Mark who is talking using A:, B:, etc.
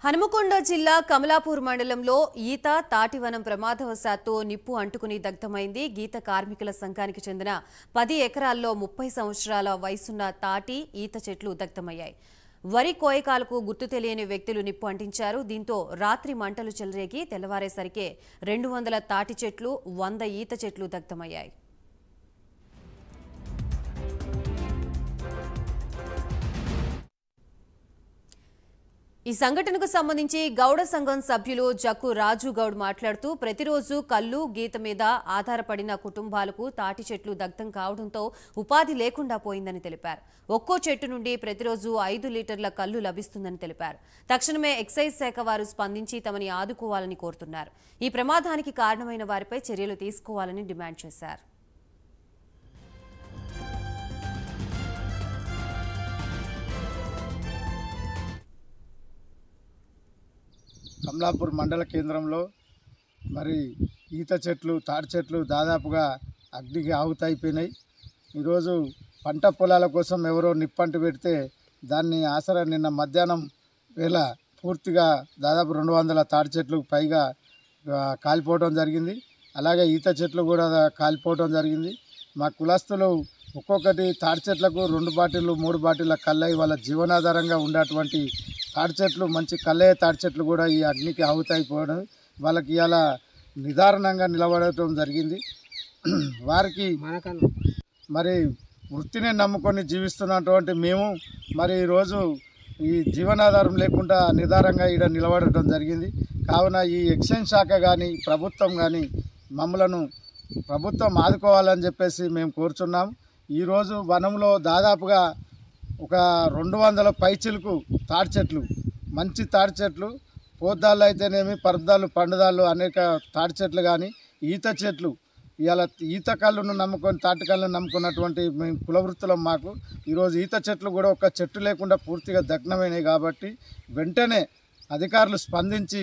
A: హనుమకొండ జిల్లా కమలాపూర్ మండలంలో ఈత తాటివనం ప్రమాదవశాత్తు నిప్పు అంటుకుని దగ్ధమైంది. గీత కార్మికుల సంఘానికి చెందిన 10 ఎకరాల్లో 30 సంవత్సరాల వయసున్న తాటి ఈత చెట్లు దగ్ధమయ్యాయి. వరి కోయకాలకు గుర్తు తెలియని వ్యక్తులు నిప్పు అంటించారు. దీంతో రాత్రి మంటలు చెలరేగి తెల్లవారేసరికి 200 తాటి చెట్లు 100 ఈత చెట్లు దగ్ధమయ్యాయి. ఈ సంఘటనకు సంబంధించి గౌడ సంఘం సభ్యులు జక్కు రాజు గౌడ్ మాట్లాడుతూ ప్రతిరోజు కల్లు గీత మీద ఆధారపడిన కుటుంబాలకు తాటి చెట్లు దగ్ధం కావడంతో ఉపాధి లేకుండా పోయిందని తెలిపారు. ఒక్కో చెట్టు నుండి ప్రతిరోజు 5 లీటర్ల కల్లు లభిస్తుందని తెలిపారు. తక్షణమే ఎక్సైజ్ శాఖ వారు స్పందించి తమని ఆదుకోవాలని కోరుతున్నారు. ఈ ప్రమాదానికి కారణమైన వారిపై చర్యలు తీసుకోవాలని డిమాండ్ చేశారు.
B: కమలాపూర్ మండల కేంద్రంలో మరి ఈత చెట్లు తాటి చెట్లు దాదాపుగా అగ్నికి ఆహుతైపోయినాయి. ఈరోజు పంట పొలాల కోసం ఎవరో నిప్పంటి పెడితే దాన్ని ఆసరా నిన్న మధ్యాహ్నం వేళ పూర్తిగా దాదాపు 200 తాటి చెట్లు పైగా కాలిపోవడం జరిగింది. అలాగే ఈత చెట్లు కూడా కాలిపోవడం జరిగింది. మా కులస్తులు ఒక్కొక్కటి తాటి చెట్లకు 2 బాటిళ్ళు 3 బాటిళ్ళ కల్లయి వాళ్ళ జీవనాధారంగా ఉండేటువంటి తాటి చెట్లు మంచి కల్లయ్య తాటి చెట్లు కూడా ఈ అగ్నికి ఆహుతైపోవడం వాళ్ళకి ఇలా నిదారణంగా నిలబడటం జరిగింది. వారికి మరి వృత్తిని నమ్ముకొని జీవిస్తున్నటువంటి మేము మరి ఈరోజు ఈ జీవనాధారం లేకుండా నిదారంగా ఇక్కడ నిలబడటం జరిగింది. కావున ఈ ఎక్సైజ్ శాఖ కానీ ప్రభుత్వం కానీ మమ్మలను ప్రభుత్వం ఆదుకోవాలని చెప్పేసి మేము కోరుచున్నాం. ఈరోజు వనంలో దాదాపుగా ఒక 200 పైచిలకు తాటి చెట్లు మంచి తాటి చెట్లు పోద్దాళ్ళు అయితేనేమి పరదాళ్ళు పండుదాళ్ళు అనేక తాటి చెట్లు కానీ ఈత చెట్లు ఇలా ఈత కళ్ళను నమ్ముకొని తాటి కళ్ళను నమ్ముకున్నటువంటి మేము కులవృత్తులం. మాకు ఈరోజు ఈత చెట్లు కూడా ఒక చెట్టు లేకుండా పూర్తిగా దగ్నమైనవి. కాబట్టి వెంటనే అధికారులు స్పందించి